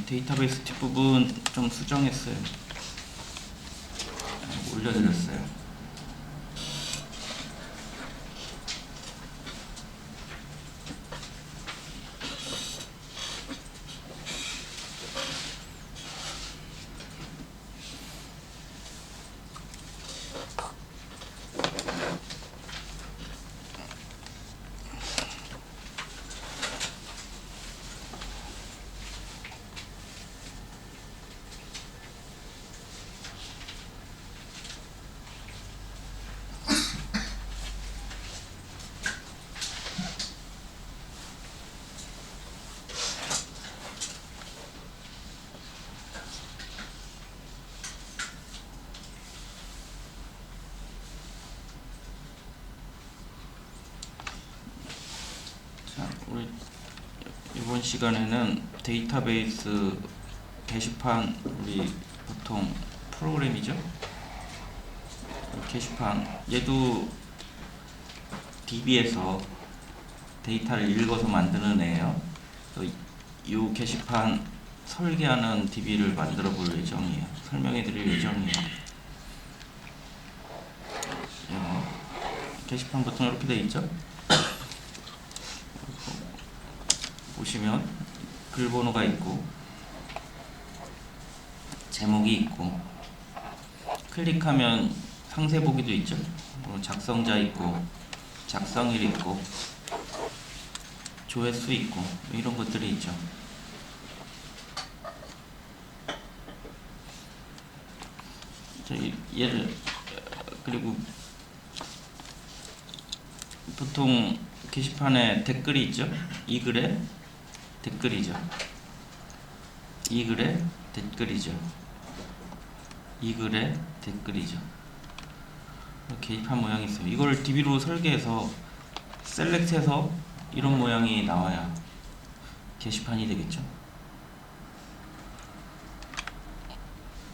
데이터베이스 뒷부분 좀 수정했어요. 올려드렸어요. 우리 이번 시간에는 데이터베이스 게시판, 우리 보통 프로그램이죠. 게시판, 얘도 DB에서 데이터를 읽어서 만드는 애예요. 이 게시판 설계하는 DB를 만들어 볼 예정이에요. 설명해 드릴 예정이에요. 게시판 보통 이렇게 되어 있죠. 보시면 글 번호가 있고 제목이 있고 클릭하면 상세 보기도 있죠. 작성자 있고 작성일 있고 조회수 있고 이런 것들이 있죠. 얘를 그리고 보통 게시판에 댓글이 있죠. 이 글에 댓글이죠. 이 글에 댓글이죠. 이 글에 댓글이죠. 게시판 모양이 있어요. 이걸 DB로 설계해서 셀렉트해서 이런 모양이 나와야 게시판이 되겠죠.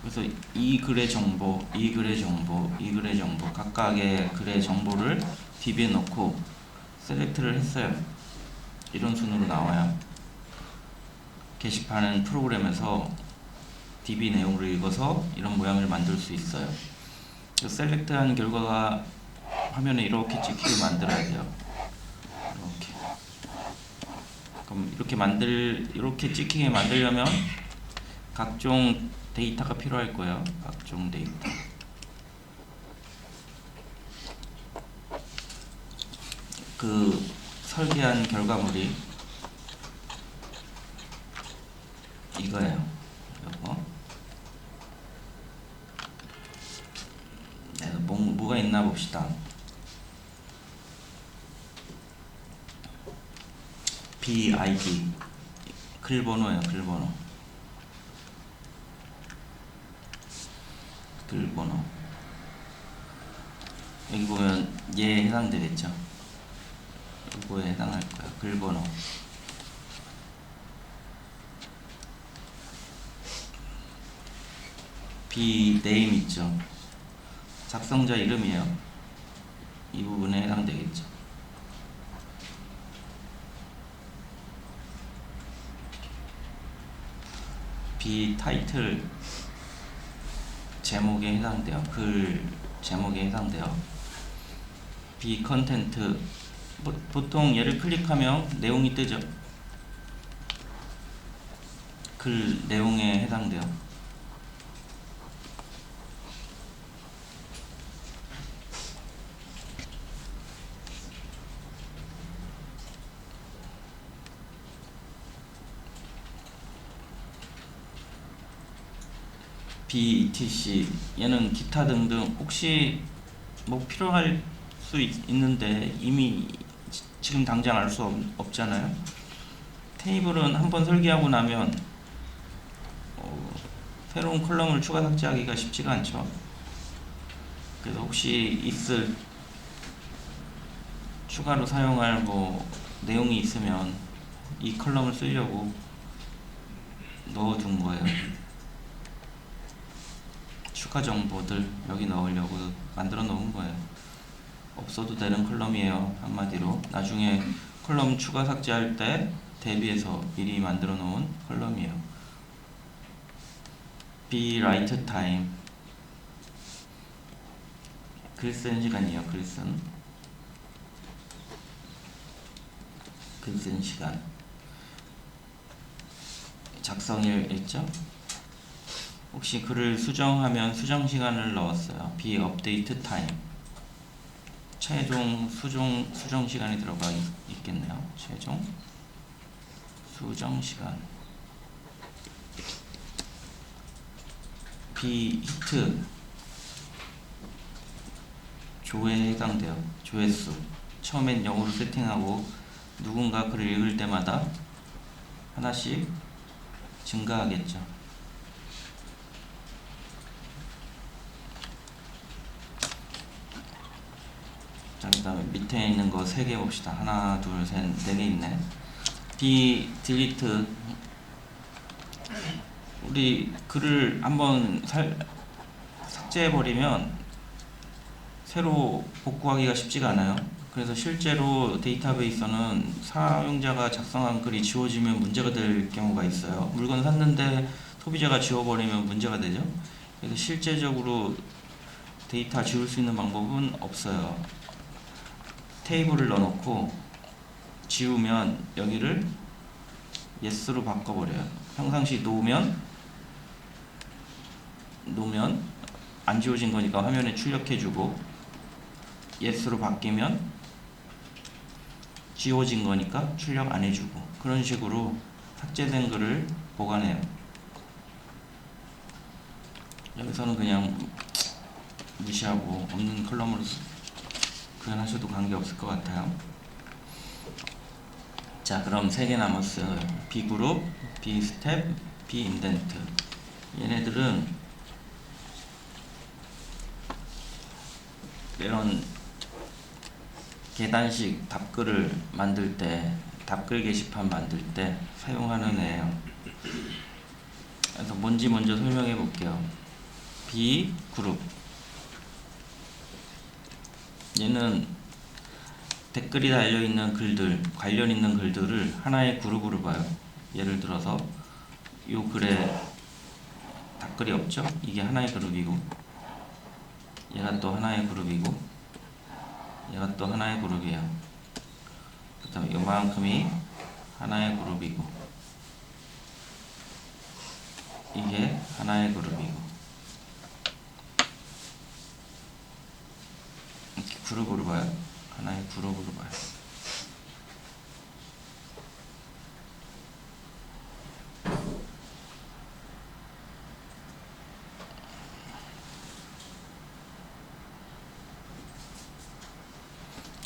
그래서 이 글의 정보, 이 글의 정보, 이 글의 정보 각각의 글의 정보를 DB에 넣고 셀렉트를 했어요. 이런 순으로 나와야 게시판은 프로그램에서 DB 내용을 읽어서 이런 모양을 만들 수 있어요. 셀렉트한 결과가 화면에 이렇게 찍히게 만들어야 돼요. 이렇게. 그럼 이렇게 찍히게 만들려면 각종 데이터가 필요할 거예요. 각종 데이터. 그 설계한 결과물이 이거예요. 이거. 네, 뭐가 있나 봅시다. BID 글 번호예요. 글 번호. 글 번호. 여기 보면 얘에 해당되겠죠. 이거에 해당할 거야. 글 번호. B name 있죠. 작성자 이름이에요. 이 부분에 해당되겠죠. B 타이틀 제목에 해당돼요. 글 제목에 해당돼요. B 컨텐트 보통 얘를 클릭하면 내용이 뜨죠. 글 내용에 해당돼요. BETC 얘는 기타 등등 혹시 뭐 필요할 수 있는데 이미 지금 당장 알 수 없잖아요. 테이블은 한번 설계하고 나면 새로운 컬럼을 추가 삭제하기가 쉽지가 않죠. 그래서 혹시 있을 추가로 사용할 뭐 내용이 있으면 이 컬럼을 쓰려고 넣어둔 거예요. 추가 정보들 여기 넣으려고 만들어 놓은 거예요. 없어도 되는 컬럼이에요. 한마디로 나중에 컬럼 추가 삭제할 때 대비해서 미리 만들어 놓은 컬럼이에요. B write time, 글 쓴 시간이에요. 글 쓴 시간. 작성일 있죠? 혹시 글을 수정하면 수정 시간을 넣었어요. B update time, 최종 수정 시간이 들어가 있겠네요. 최종 수정 시간. B 히트, 조회에 해당돼요. 조회수 처음엔 0으로 세팅하고 누군가 글을 읽을 때마다 하나씩 증가하겠죠. 자, 그 다음에 밑에 있는 거 3개 봅시다. 하나, 둘, 셋, 4개 있네. B delete, 우리 글을 한번 삭제해버리면 새로 복구하기가 쉽지가 않아요. 그래서 실제로 데이터베이스는 사용자가 작성한 글이 지워지면 문제가 될 경우가 있어요. 물건 샀는데 소비자가 지워버리면 문제가 되죠. 그래서 실제적으로 데이터 지울 수 있는 방법은 없어요. 테이블을 넣어놓고 지우면 여기를 yes로 바꿔버려요. 평상시 놓으면 안 지워진 거니까 화면에 출력해주고, yes로 바뀌면 지워진 거니까 출력 안 해주고, 그런 식으로 삭제된 글을 보관해요. 여기서는 그냥 무시하고 없는 컬럼으로 표현하셔도 관계없을 것 같아요. 자, 그럼 3개 남았어요. B 그룹, B 스텝, B 인덴트. 얘네들은 이런 계단식 답글을 만들 때, 답글 게시판 만들 때 사용하는 애예요. 그래서 뭔지 먼저 설명해 볼게요. B 그룹, 얘는 댓글이 달려있는 글들, 관련 있는 글들을 하나의 그룹으로 봐요. 예를 들어서 이 글에 답글이 없죠? 이게 하나의 그룹이고, 얘가 또 하나의 그룹이고, 얘가 또 하나의 그룹이에요. 그 다음에 요만큼이 하나의 그룹이고, 이게 하나의 그룹이고, 이렇게 그룹으로 봐요. 하나의 그룹으로 봐요.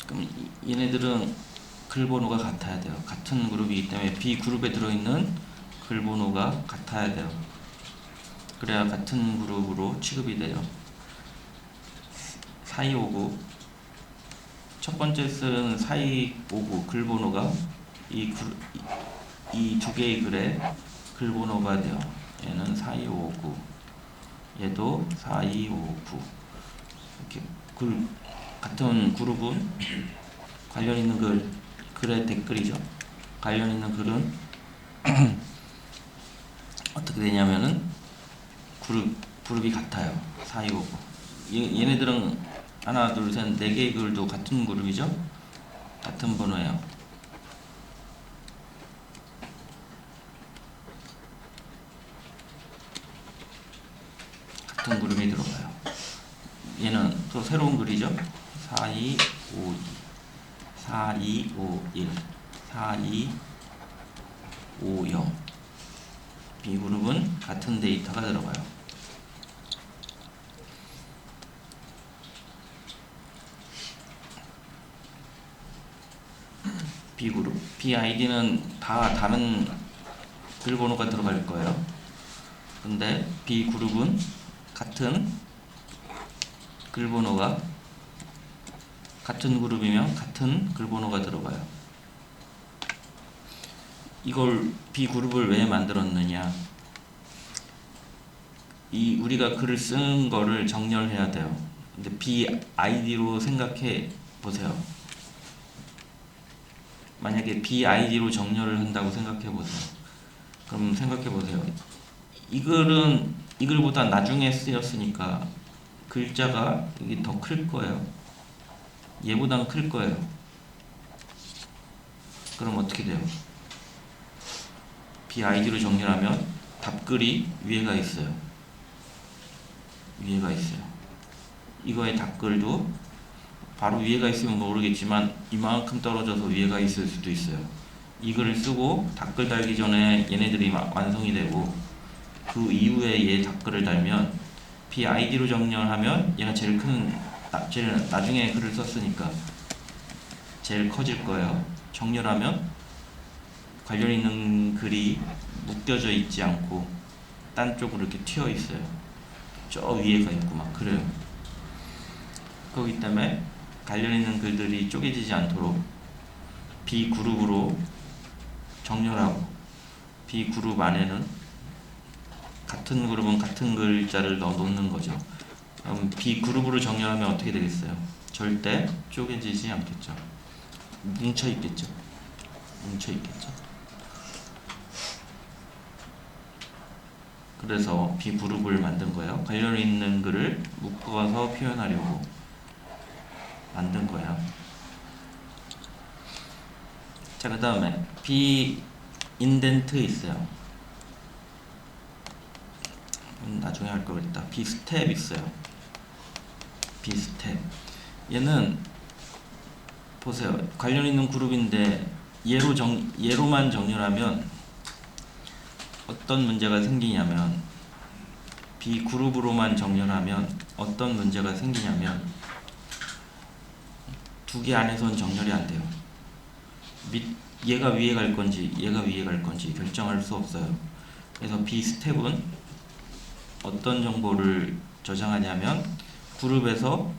그럼 얘네들은 글 번호가 같아야 돼요. 같은 그룹이기 때문에 B 그룹에 들어있는 글 번호가 같아야 돼요. 그래야 같은 그룹으로 취급이 돼요. 4259, 첫 번째 쓴 4259 글 번호가 이 두 개의 글의 글 번호가 돼요. 얘는 4259, 얘도 4259. 이렇게 같은 그룹은 관련 있는 글의 댓글이죠. 관련 있는 글은 어떻게 되냐면은 그룹이 같아요. 4259. 얘네들은 하나, 둘, 셋, 4개의 글도 같은 그룹이죠. 같은 번호예요. 같은 그룹이 들어가요. 얘는 또 새로운 글이죠. 4252, 4251, 4250. B그룹은 같은 데이터가 들어가요. B그룹, BID는 다 다른 글 번호가 들어갈 거예요. 근데 B그룹은 같은 글 번호가, 같은 그룹이면 같은 글 번호가 들어가요. 이걸 B그룹을 왜 만들었느냐, 우리가 글을 쓴 거를 정렬해야 돼요. 근데 BID로 생각해 보세요. 만약에 BID로 정렬을 한다고 생각해 보세요. 그럼 생각해 보세요. 이 글은 이 글보다 나중에 쓰였으니까 글자가 이게 더 클 거예요. 얘보다는 클 거예요. 그럼 어떻게 돼요? BID로 정렬하면 답글이 위에가 있어요. 위에가 있어요. 이거의 답글도 바로 위에가 있으면 모르겠지만 이만큼 떨어져서 위에가 있을 수도 있어요. 이 글을 쓰고 답글 달기 전에 얘네들이 완성이 되고 그 이후에 얘 답글을 달면 BID로 정렬하면 얘가 제일 큰 제일 나중에 글을 썼으니까 제일 커질 거예요. 정렬하면 관련 있는 글이 묶여져 있지 않고 딴 쪽으로 이렇게 튀어 있어요. 저 위에가 있고 막 그래요. 그렇기 때문에 관련 있는 글들이 쪼개지지 않도록 B그룹으로 정렬하고 B그룹 안에는 같은 그룹은 같은 글자를 넣어 놓는 거죠. 그럼 B그룹으로 정렬하면 어떻게 되겠어요? 절대 쪼개지지 않겠죠. 뭉쳐 있겠죠. 뭉쳐 있겠죠. 그래서 B그룹을 만든 거예요. 관련 있는 글을 묶어서 표현하려고 만든 거예요. 자, 그 다음에 B 인덴트 있어요. 나중에 할 거겠다. B 스텝 있어요. B 스텝. 얘는 보세요. 관련 있는 그룹인데 얘로만 정렬하면 어떤 문제가 생기냐면 B 그룹으로만 정렬하면 어떤 문제가 생기냐면 두 개 안에서는 정렬이 안 돼요. 얘가 위에 갈 건지 얘가 위에 갈 건지 결정할 수 없어요. 그래서 B 스텝은 어떤 정보를 저장하냐면 그룹에서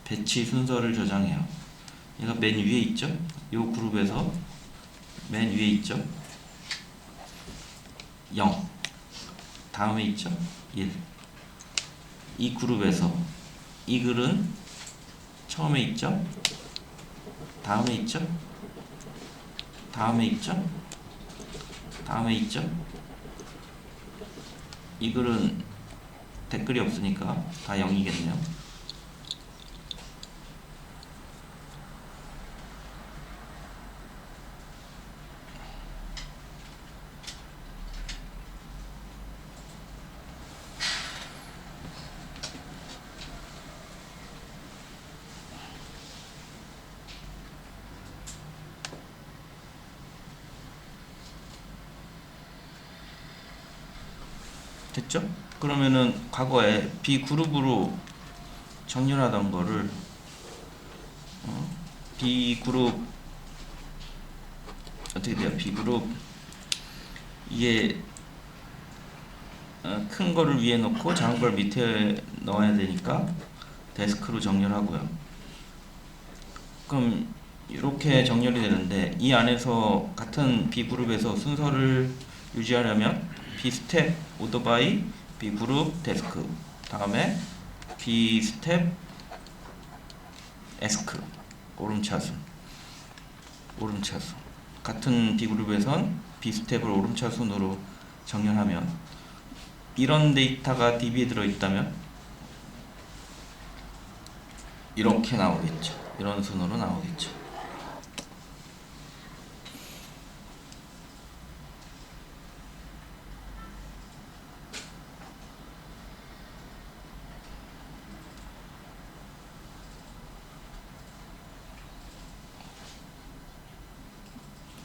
배치 순서를 저장해요. 얘가 맨 위에 있죠? 이 그룹에서 맨 위에 있죠? 0 다음에 있죠? 1 이 그룹에서 이 글은 처음에 있죠? 다음에 있죠? 다음에 있죠? 다음에 있죠? 이 글은 댓글이 없으니까 다 0이겠네요. 됐죠? 그러면은 과거에 B그룹으로 정렬하던 거를 B그룹 어떻게 돼요? B그룹 이게 큰 거를 위에 넣고 작은 걸 밑에 넣어야 되니까 데스크로 정렬하고요. 그럼 이렇게 정렬이 되는데 이 안에서 같은 B그룹에서 순서를 유지하려면 B스텝 오더 바이 B그룹 데스크 다음에 B스텝 에스크 오름차순 같은 B그룹에선 B스텝을 오름차순으로 정렬하면 이런 데이터가 DB에 들어있다면 이렇게 나오겠죠. 이런 순으로 나오겠죠.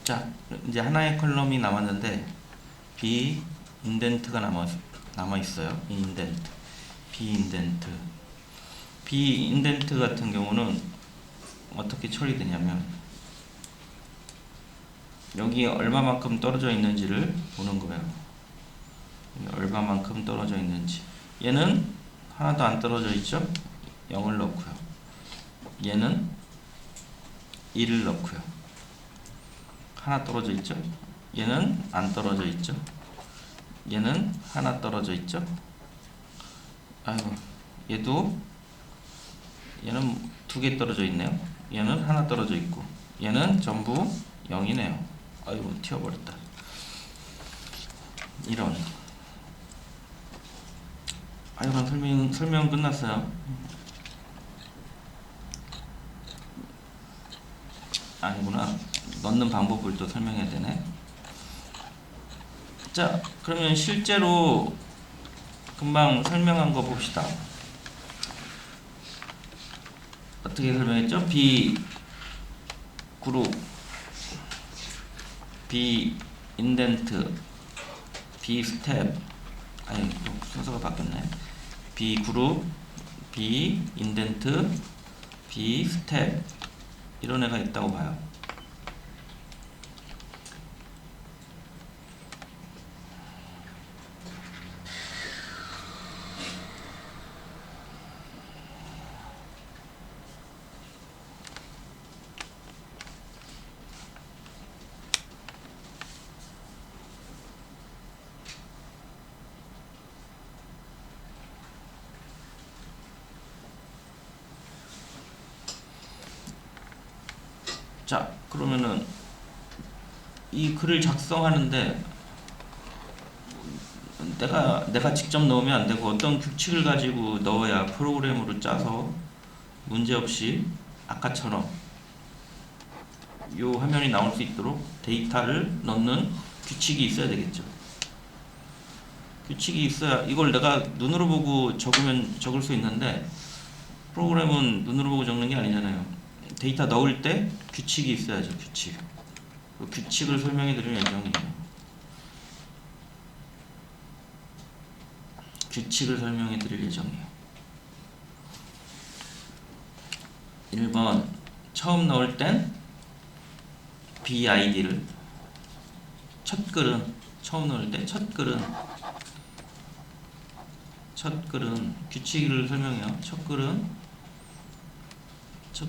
자, 이제 하나의 컬럼이 남았는데 B 인덴트가 남아 있어요. 인덴트, B 인덴트. B 인덴트 같은 경우는 어떻게 처리되냐면 여기 얼마만큼 떨어져 있는지를 보는 거예요. 얼마만큼 떨어져 있는지. 얘는 하나도 안 떨어져 있죠? 0을 넣고요. 얘는 1을 넣고요. 하나 떨어져 있죠? 얘는 안 떨어져 있죠? 얘는 하나 떨어져 있죠? 아이고, 얘는 두 개 떨어져 있네요. 얘는 하나 떨어져 있고 얘는 전부 0이네요. 아이고 튀어버렸다. 이런. 아이고 설명 끝났어요. 아니구나. 넣는 방법을 또 설명해야 되네. 자, 그러면 실제로 금방 설명한 거 봅시다. 어떻게 설명했죠? B 그룹, B 인덴트, B 스텝. 아니, 순서가 바뀌었네. B 그룹, B 인덴트, B 스텝. 이런 애가 있다고 봐요. 자, 그러면은 이 글을 작성하는데 내가 직접 넣으면 안 되고 어떤 규칙을 가지고 넣어야 프로그램으로 짜서 문제없이 아까처럼 요 화면이 나올 수 있도록 데이터를 넣는 규칙이 있어야 되겠죠. 규칙이 있어야 이걸 내가 눈으로 보고 적을 수 있는데 프로그램은 눈으로 보고 적는 게 아니잖아요. 데이터 넣을 때 규칙이 있어야죠. 규칙. 그 규칙을 설명해 드릴 예정이에요. 규칙을 설명해 드릴 예정이에요. 1번 처음 넣을 땐 BID를 첫 글은 처음 넣을 때 첫 글은 규칙을 설명해요. 첫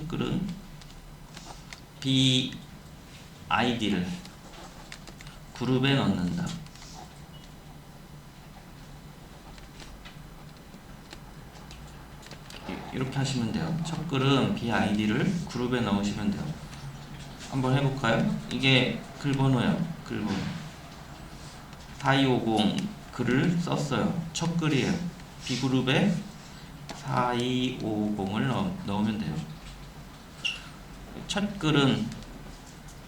글은 BID를 그룹에 넣는다. 이렇게 하시면 돼요. 첫 글은 BID를 그룹에 넣으시면 돼요. 한번 해볼까요? 이게 글 번호예요. 글 번호 4250 글을 썼어요. 첫 글이에요. B그룹에 4250을 넣으면 돼요. 첫 글은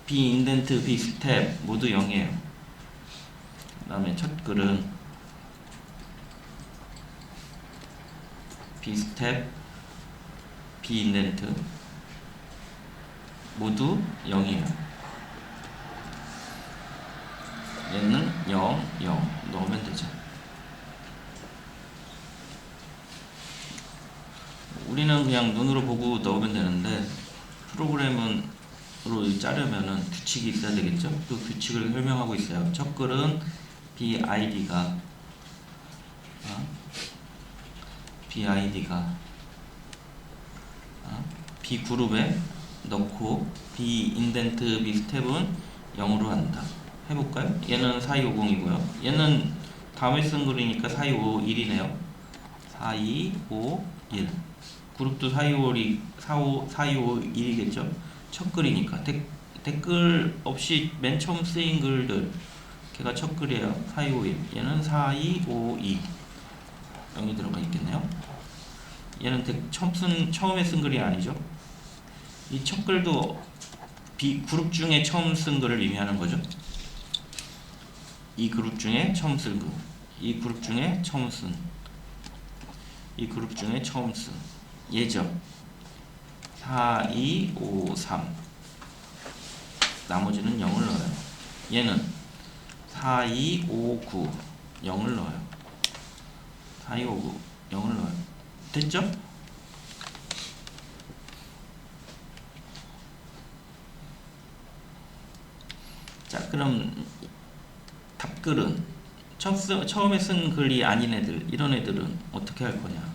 B 인덴트, B 스텝 모두 0이에요. 그 다음에 첫 글은 B 스텝, B 인덴트 모두 0이에요. 얘는 0, 0 넣으면 되죠. 우리는 그냥 눈으로 보고 넣으면 되는데 프로그램으로 짜려면은 규칙이 있어야 되겠죠. 그 규칙을 설명하고 있어요. 첫 글은 BID가 B 그룹에 넣고 B 인덴트 B 스텝은 0으로 한다. 해볼까요? 얘는 4250이고요. 얘는 다음에 쓴 글이니까 4251이네요. 4251 그룹도 4251이겠죠. 첫 글이니까 댓글 없이 맨 처음 쓰인 글들 걔가 첫 글이에요. 4251 얘는 4252 0이 들어가 있겠네요. 얘는 처음에 쓴 글이 아니죠. 이 첫 글도 B 그룹 중에 처음 쓴 글을 의미하는 거죠. 이 그룹 중에 처음 쓴 글, 이 그룹 중에 처음 쓴, 이 그룹 중에 처음 쓴 얘죠. 4, 2, 5, 3 나머지는 0을 넣어요. 얘는 4, 2, 5, 9 0을 넣어요. 4, 2, 5, 9 0을 넣어요. 됐죠? 자, 그럼 답글은 처음에 쓴 글이 아닌 애들, 이런 애들은 어떻게 할 거냐?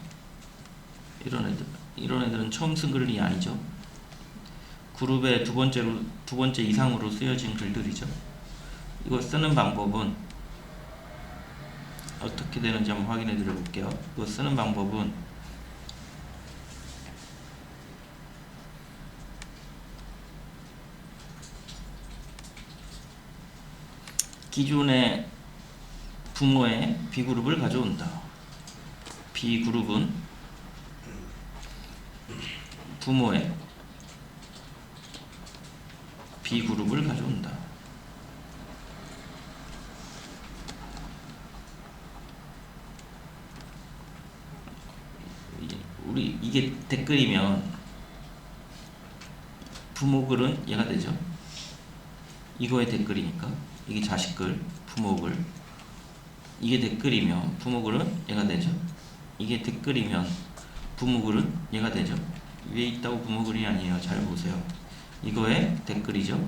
이런 애들은 처음 쓴 글이 아니죠. 그룹의 두 번째 이상으로 쓰여진 글들이죠. 이거 쓰는 방법은 어떻게 되는지 한번 확인해 드려 볼게요. 이거 쓰는 방법은 기존의 부모의 B그룹을 가져온다. B그룹은 부모의 B그룹을 가져온다. 우리 이게 댓글이면 부모글은 얘가 되죠. 이거의 댓글이니까 이게 자식글, 부모글. 이게 댓글이면 부모글은 얘가 되죠. 이게 댓글이면 부모글은 얘가 되죠. 위에 있다고 부모글이 아니에요. 잘 보세요. 이거의 댓글이죠.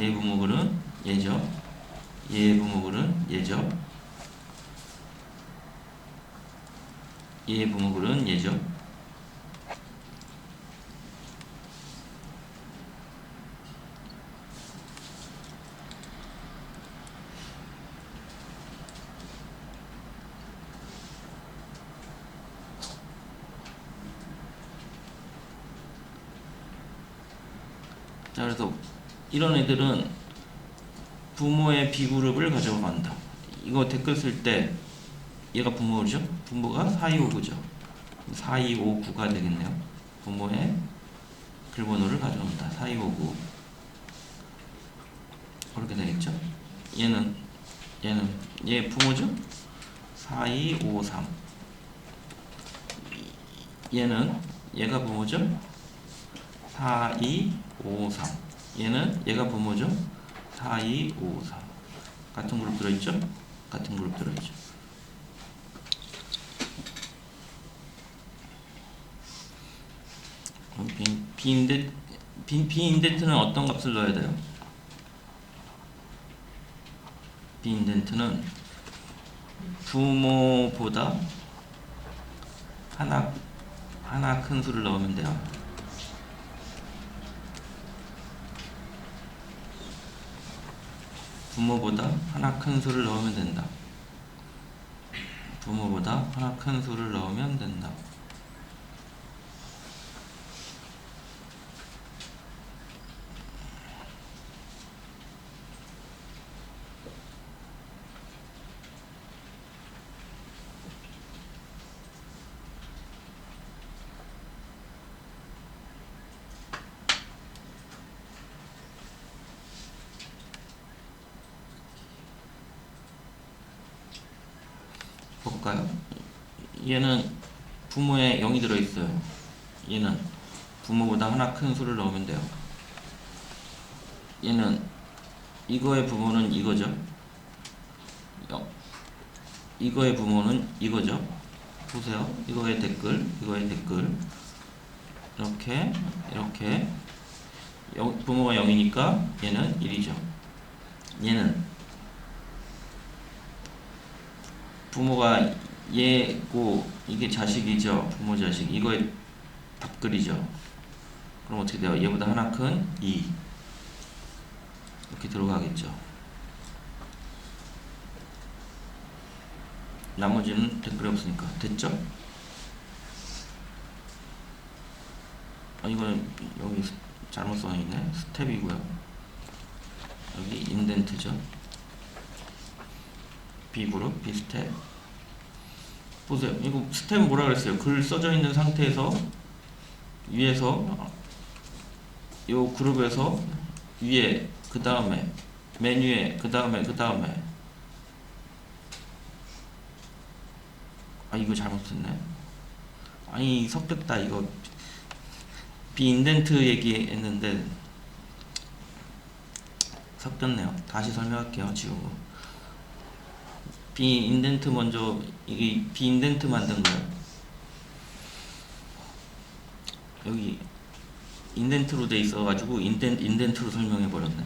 얘 부모글은 얘죠. 얘 부모글은 얘죠. 얘 부모글은 얘죠. 자, 그래서 이런 애들은 부모의 B그룹을 가져간다. 이거 댓글 쓸 때 얘가 부모죠? 부모가 4259죠. 4259가 되겠네요. 부모의 글번호를 가져온다. 4259. 그렇게 되겠죠? 얘 부모죠? 4253. 얘가 부모죠? 4253. 얘가 부모죠? 4253. 같은 그룹 들어있죠? 같은 그룹 들어있죠. 비인덴트는 어떤 값을 넣어야 돼요? 비인덴트는 부모보다 하나 큰 수를 넣으면 돼요. 부모보다 하나 큰 수를 넣으면 된다. 부모보다 하나 큰 수를 넣으면 된다. 볼까요? 얘는 부모에 0이 들어있어요. 얘는 부모보다 하나 큰 수를 넣으면 돼요. 얘는 이거의 부모는 이거죠. 이거의 부모는 이거죠. 보세요. 이거의 댓글. 이렇게 부모가 0이니까 얘는 1이죠. 얘는 부모가 얘고 이게 자식이죠. 부모 자식. 이거의 답글이죠. 그럼 어떻게 돼요? 얘보다 하나 큰 2. 이렇게 들어가겠죠. 나머지는 댓글이 없으니까. 됐죠? 이거는 여기 잘못 써있네. 스텝이고요. 여기 인덴트죠. B그룹, B스텝. 보세요. 이거 스텝은 뭐라 그랬어요? 글 써져 있는 상태에서 위에서 요 그룹에서 위에 그 다음에 맨 위에 그 다음에 이거 잘못했네. 아니 섞였다. 이거 비인덴트 얘기했는데 섞였네요. 다시 설명할게요. 지우고 비인덴트 먼저 이 비인덴트 만든 거예요. 여기 인덴트로 돼 있어가지고 인덴트로 설명해 버렸네.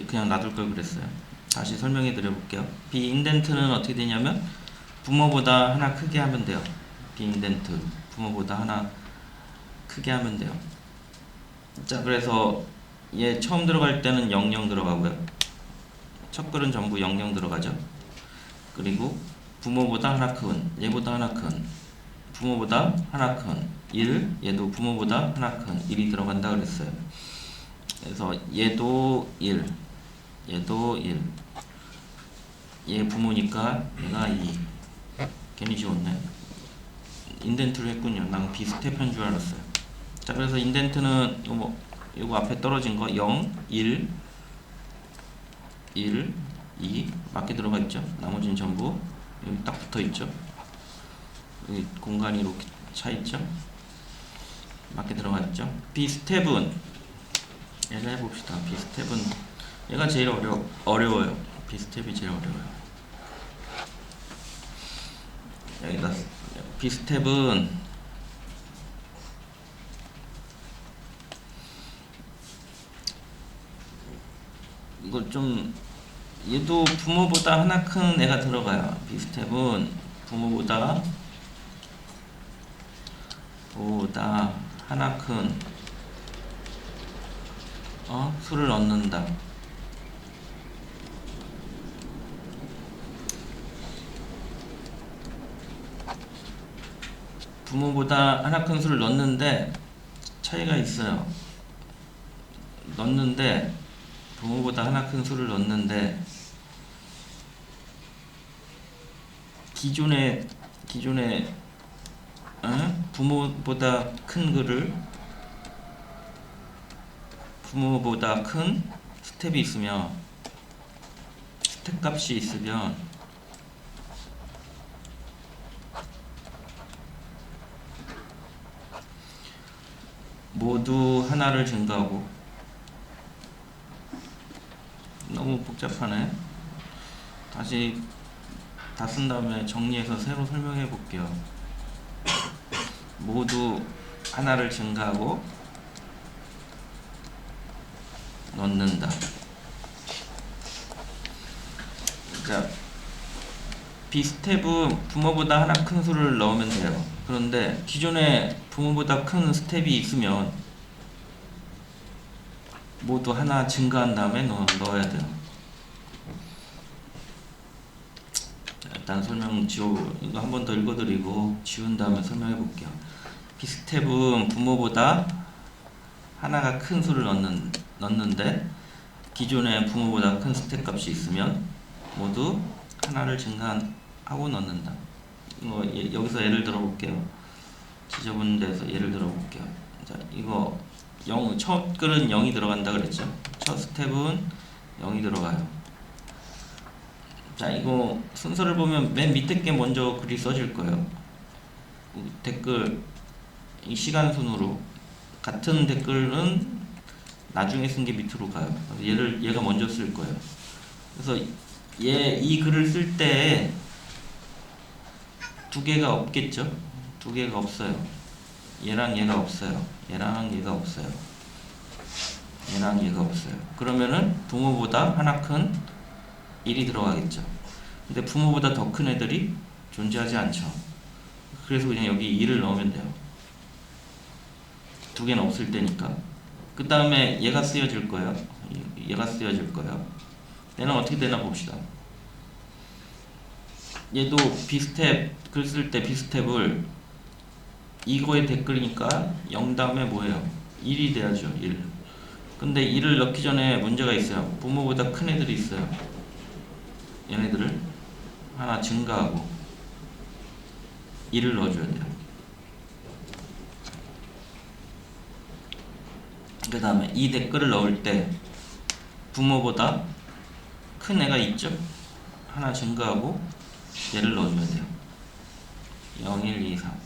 그냥 놔둘 걸 그랬어요. 다시 설명해 드려볼게요. 비인덴트는 어떻게 되냐면 부모보다 하나 크게 하면 돼요. 비인덴트 부모보다 하나 크게 하면 돼요. 자, 그래서 얘 처음 들어갈 때는 00 들어가고요. 첫 글은 전부 00 들어가죠. 그리고 부모보다 하나 큰, 얘보다 하나 큰, 부모보다 하나 큰 1, 얘도 부모보다 하나 큰 1이 들어간다 그랬어요. 그래서 얘도 1, 얘도 1, 얘 부모니까 얘가 2. 괜히 지웠네. 인덴트를 했군요. 난 비스텝한 줄 알았어요. 자, 그래서 인덴트는 요거 앞에 떨어진 거 0, 1, 1, 2 맞게 들어가 있죠. 나머지는 전부 여기 딱 붙어 있죠. 여기 공간이 이렇게 차 있죠. 맞게 들어가 있죠. 비스텝은 얘가 해봅시다. 비스텝은 얘가 제일 어려워요. 비스텝이 제일 어려워요. 여기다 비스텝은 이거 좀 얘도 부모보다 하나 큰 애가 들어가요. 비스텝은 부모보다 하나 큰 수를 넣는다. 부모보다 하나 큰 수를 넣는데 차이가 있어요. 부모보다 하나 큰 수를 넣는데 기존에 부모보다 큰 글을 부모보다 큰 스텝이 있으면 스텝 값이 있으면 모두 하나를 증가하고 너무 복잡하네. 다시 다 쓴 다음에 정리해서 새로 설명해 볼게요. 모두 하나를 증가하고 넣는다. 자, 비스텝은 부모보다 하나 큰 수를 넣으면 돼요. 그런데 기존에 부모보다 큰 스텝이 있으면 모두 하나 증가한 다음에 넣어야 돼요. 일단 설명 이거 한 번 더 읽어드리고 지운 다음에 설명해 볼게요. 비스텝은 부모보다 하나가 큰 수를 넣는데 기존에 부모보다 큰 스텝 값이 있으면 모두 하나를 증가하고 넣는다. 여기서 예를 들어 볼게요. 지저분 데서 예를 들어 볼게요. 자, 이거 첫 글은 0이 들어간다 그랬죠. 첫 스텝은 0이 들어가요. 자, 이거 순서를 보면 맨 밑에 게 먼저 글이 써질 거예요. 댓글 이 시간 순으로 같은 댓글은 나중에 쓴 게 밑으로 가요. 얘가 먼저 쓸 거예요. 그래서 이 글을 쓸 때 두 개가 없겠죠? 두 개가 없어요. 얘랑 얘가 없어요. 얘랑 얘가 없어요. 얘랑 얘가 없어요. 그러면은 부모보다 하나 큰 1이 들어가겠죠. 근데 부모보다 더 큰 애들이 존재하지 않죠. 그래서 그냥 여기 2를 넣으면 돼요. 두 개는 없을 때니까. 그 다음에 얘가 쓰여질 거예요. 얘가 쓰여질 거예요. 얘는 어떻게 되나 봅시다. 얘도 비스텝 글 쓸 때 비스텝을 이거의 댓글이니까 0 다음에 뭐예요? 1이 돼야죠. 1. 근데 1을 넣기 전에 문제가 있어요. 부모보다 큰 애들이 있어요. 얘네들을 하나 증가하고 1을 넣어줘야 돼요. 그 다음에 이 댓글을 넣을 때 부모보다 큰 애가 있죠? 하나 증가하고 얘를 넣어줘야 돼요. 0, 1, 2, 3.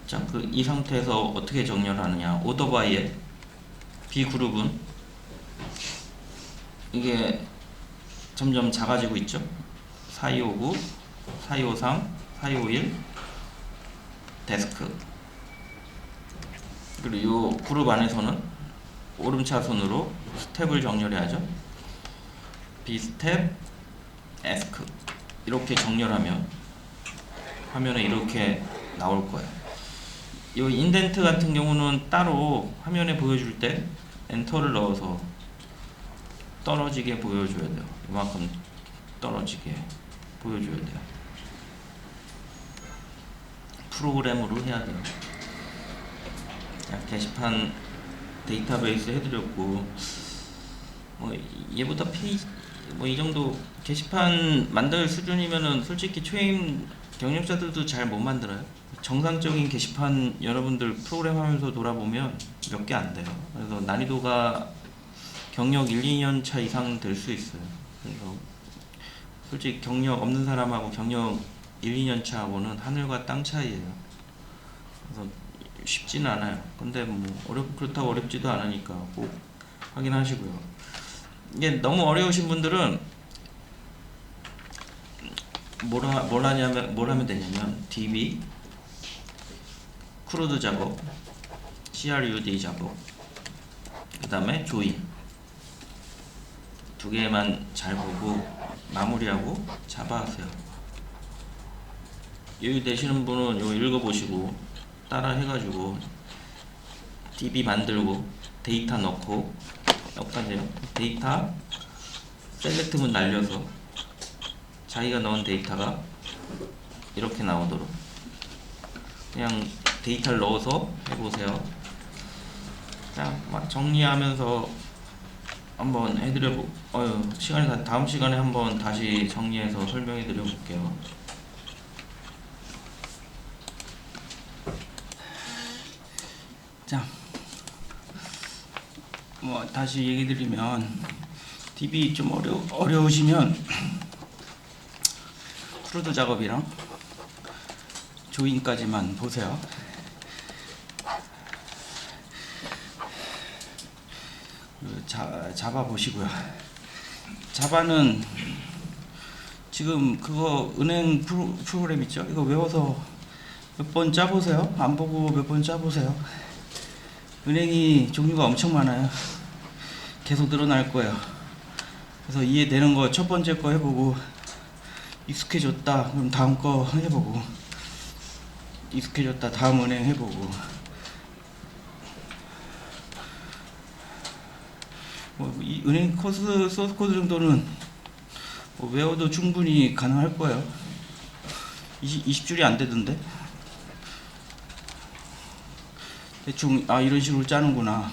자, 이 상태에서 어떻게 정렬하느냐. 오더 바이의 B그룹은 이게 점점 작아지고 있죠. 4259, 4253, 4251 데스크. 그리고 이 그룹 안에서는 오름차순으로 스텝을 정렬해야죠. B스텝, 에스크 이렇게 정렬하면 화면에 이렇게 나올 거예요. 이 인덴트 같은 경우는 따로 화면에 보여줄 때 엔터를 넣어서 떨어지게 보여줘야 돼요. 이만큼 떨어지게 보여줘야 돼요. 프로그램으로 해야 돼요. 자, 게시판 데이터베이스 해드렸고, 뭐 얘보다 페이지 뭐 이 정도 게시판 만들 수준이면은 솔직히 초임 경력자들도 잘 못 만들어요. 정상적인 게시판 여러분들 프로그램 하면서 돌아보면 몇 개 안 돼요. 그래서 난이도가 경력 1, 2년 차 이상 될 수 있어요. 그래서 솔직히 경력 없는 사람하고 경력 1, 2년 차하고는 하늘과 땅 차이예요. 그래서 쉽지는 않아요. 근데 뭐 그렇다고 어렵지도 않으니까 꼭 확인하시고요. 이게 너무 어려우신 분들은 뭘 하면 되냐면 DB, 크루드 작업, CRUD 작업, 그 다음에 조인 두 개만 잘 보고 마무리하고 자바 하세요. 여유 되시는 분은 이거 읽어보시고 따라 해가지고 DB 만들고 데이터 넣고 여기까지요. 데이터 셀렉트문 날려서 자기가 넣은 데이터가 이렇게 나오도록 그냥 데이터를 넣어서 해보세요. 자, 막 정리하면서 한번 해드려보. 시간이 다음 시간에 한번 다시 정리해서 설명해드려 볼게요. 자, 뭐 다시 얘기 드리면 DB 좀 어려우시면 크루드 작업이랑 조인까지만 보세요. 자바 보시고요. 자바는 지금 그거 은행 프로그램 있죠? 이거 외워서 몇 번 짜보세요. 안 보고 몇 번 짜보세요. 은행이 종류가 엄청 많아요. 계속 늘어날 거예요. 그래서 이해되는 거 첫 번째 거 해보고 익숙해졌다 그럼 다음 거 해보고 익숙해졌다 다음 은행 해보고 뭐 이 은행 소스 코드 정도는 뭐 외워도 충분히 가능할 거예요. 20줄이 안 되던데 대충 이런 식으로 짜는구나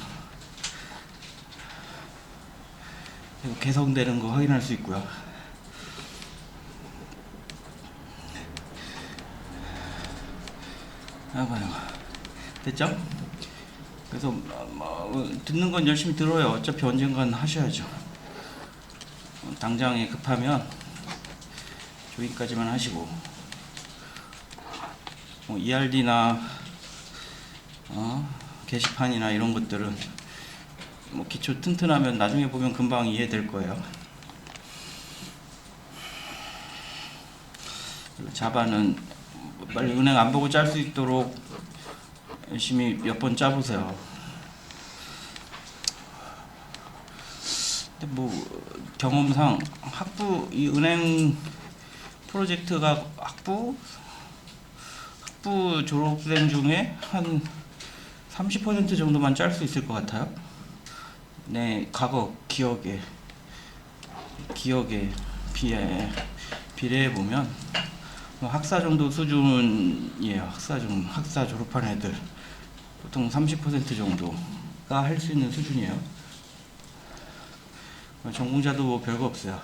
개성되는 거 확인할 수 있고요. 됐죠? 그래서 듣는 건 열심히 들어요. 어차피 언젠간 하셔야죠. 당장에 급하면 조인까지만 하시고 ERD나 게시판이나 이런 것들은 뭐 기초 튼튼하면 나중에 보면 금방 이해될 거예요. 자바는 빨리 은행 안 보고 짤 수 있도록 열심히 몇 번 짜보세요. 근데 뭐 경험상 이 은행 프로젝트가 학부 졸업생 중에 한 30% 정도만 짤 수 있을 것 같아요. 네, 과거 기억에 비례해 보면 학사 정도 수준이에요. 학사 졸업한 애들 보통 30% 정도가 할 수 있는 수준이에요. 전공자도 뭐 별거 없어요.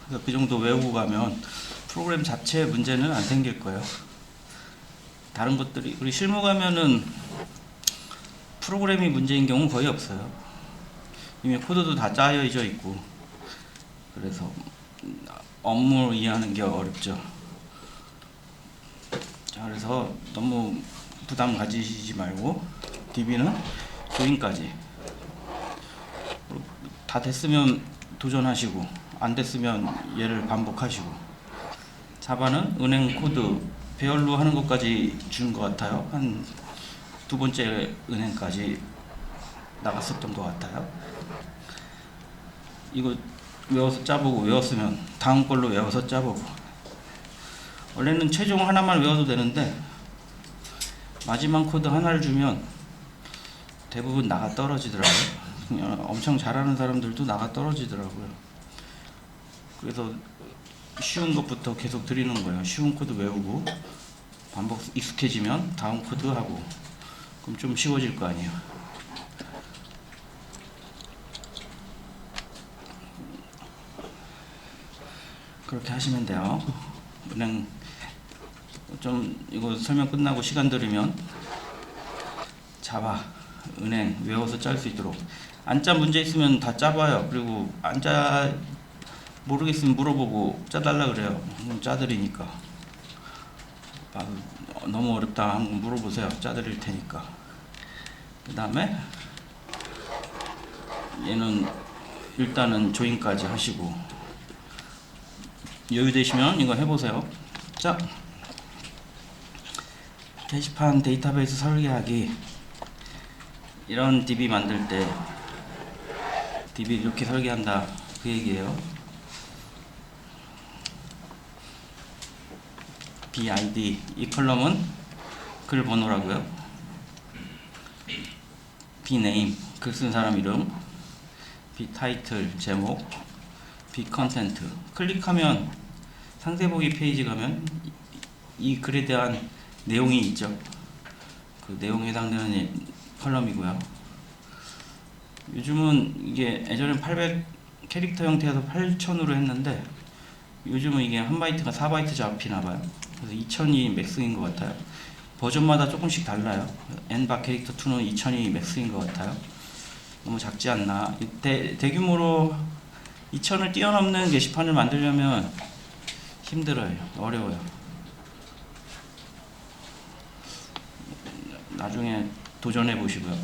그래서 그 정도 외우고 가면 프로그램 자체에 문제는 안 생길 거예요. 다른 것들이 우리 실무 가면은 프로그램이 문제인 경우는 거의 없어요. 이미 코드도 다 짜여져 있고 그래서 업무 이해하는 게 어렵죠. 자, 그래서 너무 부담 가지시지 말고 DB는 조인까지 다 됐으면 도전하시고 안 됐으면 얘를 반복하시고 자바는 은행 코드 배열로 하는 것까지 준 것 같아요. 한 두 번째 은행까지 나갔었던 것 같아요. 이거 외워서 짜보고 외웠으면 다음 걸로 외워서 짜보고 원래는 최종 하나만 외워도 되는데 마지막 코드 하나를 주면 대부분 나가 떨어지더라고요. 엄청 잘하는 사람들도 나가 떨어지더라고요. 그래서 쉬운 것부터 계속 드리는 거예요. 쉬운 코드 외우고 반복 익숙해지면 다음 코드 하고, 그럼 좀 쉬워질 거 아니에요. 그렇게 하시면 돼요. 그냥 좀 이거 설명 끝나고 시간 들으면 자바, 은행 외워서 짤 수 있도록. 안짜 문제 있으면 다 짜봐요. 그리고 안짜 모르겠으면 물어보고 짜달라 그래요. 그럼 짜드리니까. 너무 어렵다 한번 물어보세요. 짜드릴 테니까. 그 다음에 얘는 일단은 조인까지 하시고, 여유 되시면 이거 해보세요. 자, 게시판 데이터베이스 설계하기. 이런 DB 만들 때 DB 이렇게 설계한다 그 얘기예요. BID, 이 컬럼은 글 번호라고요. BName, 글 쓴 사람 이름. BTitle, 제목. BContent, 클릭하면 상세보기 페이지 가면 이 글에 대한 내용이 있죠. 그 내용에 해당되는 컬럼이고요. 요즘은 이게 예전엔 800 캐릭터 형태에서 8000으로 했는데 요즘은 이게 1바이트가 4바이트 잡히나봐요. 그래서 2000이 맥스인 것 같아요. 버전마다 조금씩 달라요. N바 캐릭터 2는 2000이 맥스인 것 같아요. 너무 작지 않나. 대규모로 2000을 뛰어넘는 게시판을 만들려면 힘들어요. 어려워요. 나중에 도전해 보시고요.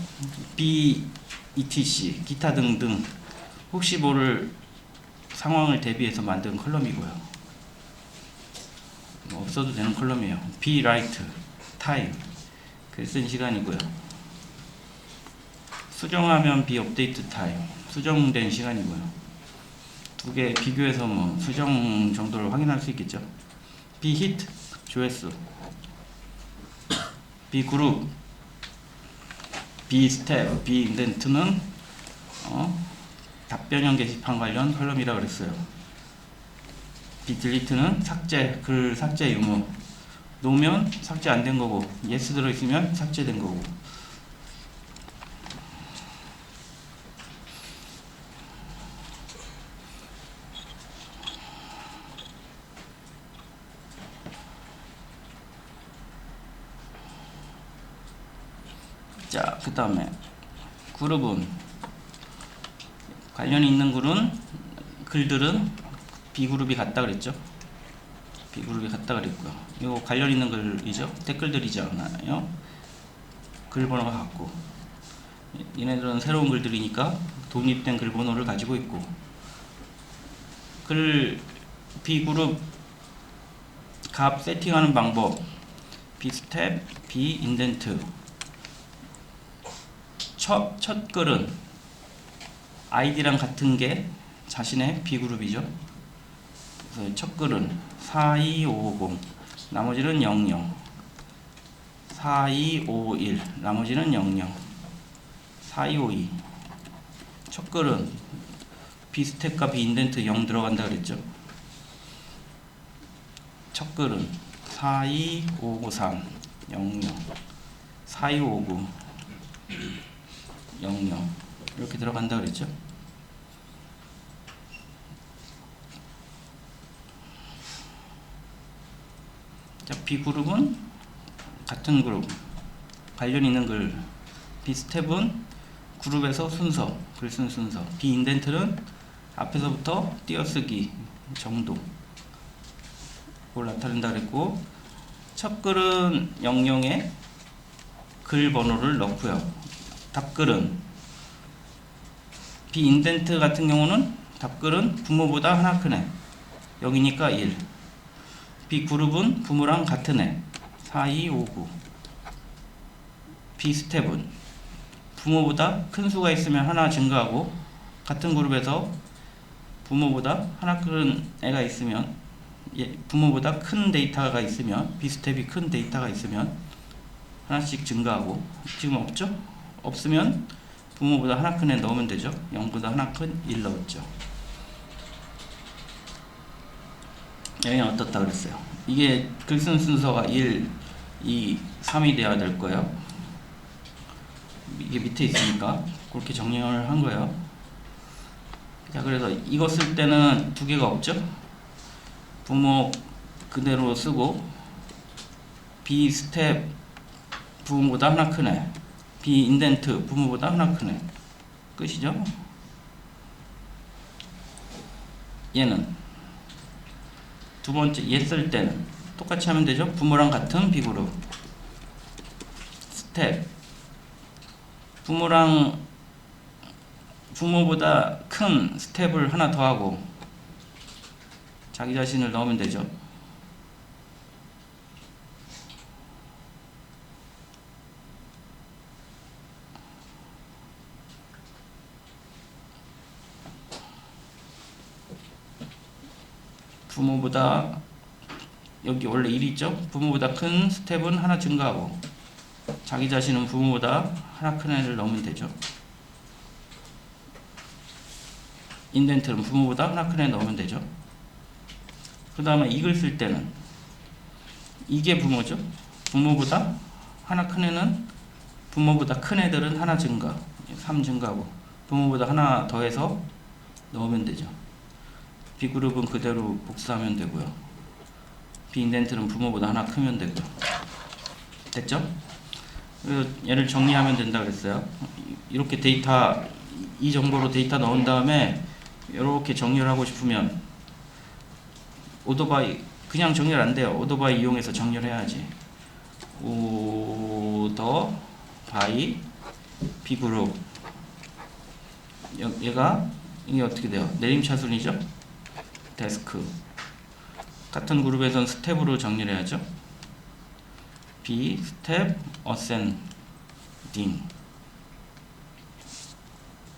BETC, 기타 등등 혹시 모를 상황을 대비해서 만든 컬럼이고요. 없어도 되는 컬럼이에요. BWrite, time, 글 쓴 시간이고요. 수정하면 BUpdate time, 수정된 시간이고요. 두 개 비교해서 뭐 수정 정도를 확인할 수 있겠죠. BHit, 조회수. B그룹, B스텝, B인덴트는 답변형 게시판 관련 컬럼이라 그랬어요. B딜리트는 삭제, 글 삭제 의무. 노면 삭제 안 된 거고, yes 들어있으면 삭제된 거고. 자, 그 다음에 그룹은 관련이 있는 글들은 B그룹이 같다 그랬죠. B그룹이 같다 그랬고요. 이거 관련 있는 글이죠. 댓글들이지 않아요. 글 번호가 같고, 얘네들은 새로운 글들이니까 독립된 글 번호를 가지고 있고, B그룹 값 세팅하는 방법, B스텝, B인덴트. 첫 글은 아이디랑 같은 게 자신의 B그룹이죠. 그래서 첫 글은 42550, 나머지는 00, 42551, 나머지는 00, 4252. 첫 글은 B스텝과 B인덴트 0 들어간다 그랬죠. 첫 글은 42553, 00, 4259, 00 이렇게 들어간다 그랬죠. 자, B그룹은 같은 그룹, 관련 있는 글. B스텝은 그룹에서 순서, 글 쓴 순서. B인덴트는 앞에서부터 띄어쓰기 정도, 그걸 나타낸다 그랬고, 첫 글은 00에 글 번호를 넣고요. 답글은 B인덴트 같은 경우는 답글은 부모보다 하나 큰 애, 여기니까 1. B그룹은 부모랑 같은 애, 4259. B스텝은 부모보다 큰 수가 있으면 하나 증가하고, 같은 그룹에서 부모보다 하나 큰 애가 있으면, 부모보다 큰 데이터가 있으면, B스텝이 큰 데이터가 있으면 하나씩 증가하고. 지금 없죠? 없으면 부모보다 하나 큰 애 넣으면 되죠. 0보다 하나 큰 1 넣었죠. 여기는 어떻다 그랬어요? 이게 글 쓰는 순서가 1, 2, 3이 돼야 될 거예요. 이게 밑에 있으니까 그렇게 정리를 한 거예요. 자, 그래서 이거 쓸 때는 두 개가 없죠. 부모 그대로 쓰고 B 스텝 부모보다 하나 큰 애, B 인덴트 부모보다 하나 큰 애. 끝이죠. 얘는 두 번째 얘 쓸 때는 똑같이 하면 되죠. 부모랑 같은 B그룹 스텝 부모보다 큰 스텝을 하나 더하고 자기 자신을 넣으면 되죠. 부모보다 여기 원래 1이 있죠. 부모보다 큰 스텝은 하나 증가하고 자기 자신은 부모보다 하나 큰 애를 넣으면 되죠. 인덴트는 부모보다 하나 큰 애 넣으면 되죠. 그 다음에 이글 쓸 때는 이게 부모죠. 부모보다 하나 큰 애는 부모보다 큰 애들은 하나 증가 3 증가하고 부모보다 하나 더해서 넣으면 되죠. B그룹은 그대로 복사하면 되고요. B인덴트는 부모보다 하나 크면 되고요. 됐죠? 그래서 얘를 정리하면 된다 그랬어요. 이렇게 데이터 이 정도로 데이터 넣은 다음에 이렇게 정리를 하고 싶으면 오더바이 그냥 정렬 안 돼요. 오더바이 이용해서 정렬해야지. 오더바이 B그룹 얘가 이게 어떻게 돼요? 내림차순이죠? 데스크 같은 그룹에선 스텝으로 정리해야죠. B 스텝 어센딩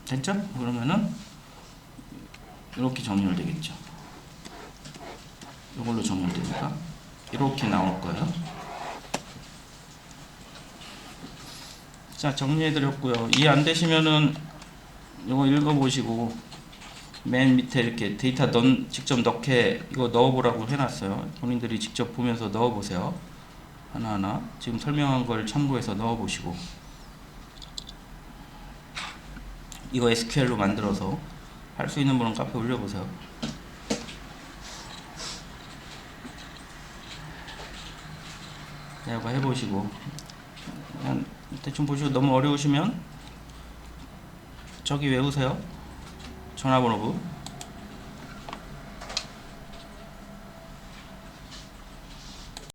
됐죠? 그러면은 이렇게 정렬되겠죠. 이걸로 정렬되니까 이렇게 나올 거예요. 자, 정리해드렸고요. 이해 안 되시면은 이거 읽어보시고 맨 밑에 이렇게 데이터 직접 넣게 이거 넣어보라고 해놨어요. 본인들이 직접 보면서 넣어보세요. 하나하나 지금 설명한 걸 참고해서 넣어보시고 이거 SQL로 만들어서 할 수 있는 분은 카페 올려보세요. 이거 해보시고 그냥 대충 보시고 너무 어려우시면 저기 외우세요. 전화번호부